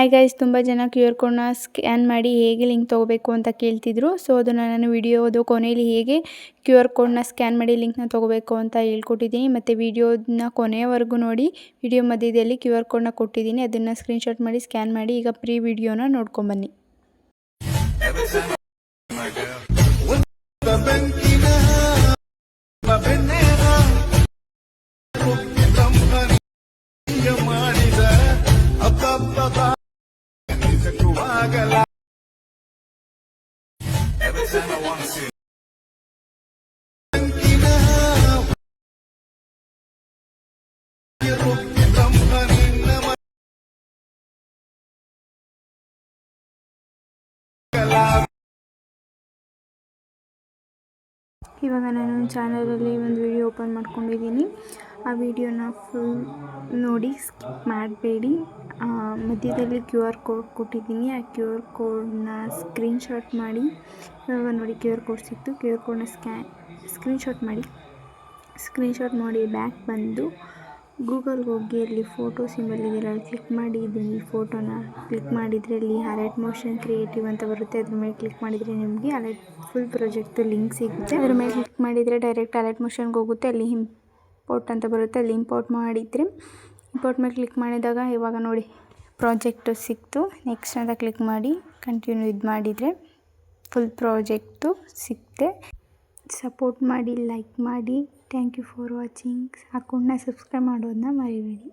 Hi guys, ತುಂಬ ಜನ QR ಕೋಡ್ನ ಸ್ಕ್ಯಾನ್ ಮಾಡಿ ಹೇಗೆ ಲಿಂಕ್ ತೊಗೋಬೇಕು ಅಂತ ಕೇಳ್ತಿದ್ರು. ಸೊ ಅದನ್ನು ನಾನು ವಿಡಿಯೋದು ಕೊನೆಯಲ್ಲಿ ಹೇಗೆ QR ಕೋಡ್ನ ಸ್ಕ್ಯಾನ್ ಮಾಡಿ ಲಿಂಕ್ನ ತೊಗೋಬೇಕು ಅಂತ ಹೇಳ್ಕೊಟ್ಟಿದ್ದೀನಿ. ಮತ್ತು ವಿಡಿಯೋನ ಕೊನೆಯವರೆಗೂ ನೋಡಿ. ವಿಡಿಯೋ ಮಧ್ಯದಲ್ಲಿ QR ಕೋಡ್ನ ಕೊಟ್ಟಿದ್ದೀನಿ, ಅದನ್ನು ಸ್ಕ್ರೀನ್ಶಾಟ್ ಮಾಡಿ ಸ್ಕ್ಯಾನ್ ಮಾಡಿ. ಈಗ ಪ್ರೀ ವಿಡಿಯೋನ ನೋಡ್ಕೊಂಬನ್ನಿ. ಇವಾಗ ನಾನು ಚಾನಲಲ್ಲಿ ಒಂದು ವಿಡಿಯೋ ಓಪನ್ ಮಾಡ್ಕೊಂಡಿದ್ದೀನಿ. ಆ ವಿಡಿಯೋನ ಫುಲ್ ನೋಡಿ, ಸ್ಕಿಪ್ ಮಾಡಬೇಡಿ. ಮಧ್ಯದಲ್ಲಿ QR ಕೋಡ್ ಕೊಟ್ಟಿದ್ದೀನಿ. ಆ QR ಕೋಡ್ನ ಸ್ಕ್ರೀನ್ಶಾಟ್ ಮಾಡಿ. ಇವಾಗ ನೋಡಿ QR ಕೋಡ್ ಸಿಕ್ತು. QR ಕೋಡ್ನ ಸ್ಕ್ರೀನ್ಶಾಟ್ ಮಾಡಿ ಬ್ಯಾಕ್ ಬಂದು ಗೂಗಲ್ಗೆ ಹೋಗಿ ಅಲ್ಲಿ ಫೋಟೋ ಸಿಂಬಲ್ ಇದೆಯಲ್ಲ, ಅಲ್ಲಿ ಕ್ಲಿಕ್ ಮಾಡಿ. ಈ ಫೋಟೋನ ಕ್ಲಿಕ್ ಮಾಡಿದರೆ ಅಲ್ಲಿ ಅಲರ್ಟ್ ಮೋಷನ್ ಕ್ರಿಯೇಟಿವ್ ಅಂತ ಬರುತ್ತೆ. ಅದ್ರ ಮೇಲೆ ಕ್ಲಿಕ್ ಮಾಡಿದರೆ ನಿಮಗೆ ಅಲರ್ಟ್ ಫುಲ್ ಪ್ರಾಜೆಕ್ಟ್ ಲಿಂಕ್ ಸಿಗುತ್ತೆ. ಅದ್ರ ಮೇಲೆ ಕ್ಲಿಕ್ ಮಾಡಿದರೆ ಡೈರೆಕ್ಟ್ ಅಲರ್ಟ್ ಮೋಷನ್ಗೆ ಹೋಗುತ್ತೆ. ಅಲ್ಲಿ ಇಂಪೋರ್ಟ್ ಅಂತ ಬರುತ್ತೆ, ಅಲ್ಲಿ ಇಂಪೋರ್ಟ್ ಮಾಡಿದರೆ ಇಂಪೋರ್ಟ್ ಮೇಲೆ ಕ್ಲಿಕ್ ಮಾಡಿದಾಗ ಇವಾಗ ನೋಡಿ ಪ್ರಾಜೆಕ್ಟು ಸಿಕ್ತು. ನೆಕ್ಸ್ಟ್ ಅಂತ ಕ್ಲಿಕ್ ಮಾಡಿ ಕಂಟಿನ್ಯೂ ಮಾಡಿದರೆ ಫುಲ್ ಪ್ರಾಜೆಕ್ಟು ಸಿಕ್ತೆ. ಸಪೋರ್ಟ್ ಮಾಡಿ, ಲೈಕ್ ಮಾಡಿ. Thank you for watching. ಅಕೌಂಟ್ನ ಸಬ್ಸ್ಕ್ರೈಬ್ ಮಾಡೋದನ್ನ ಮರಿಬೇಡಿ.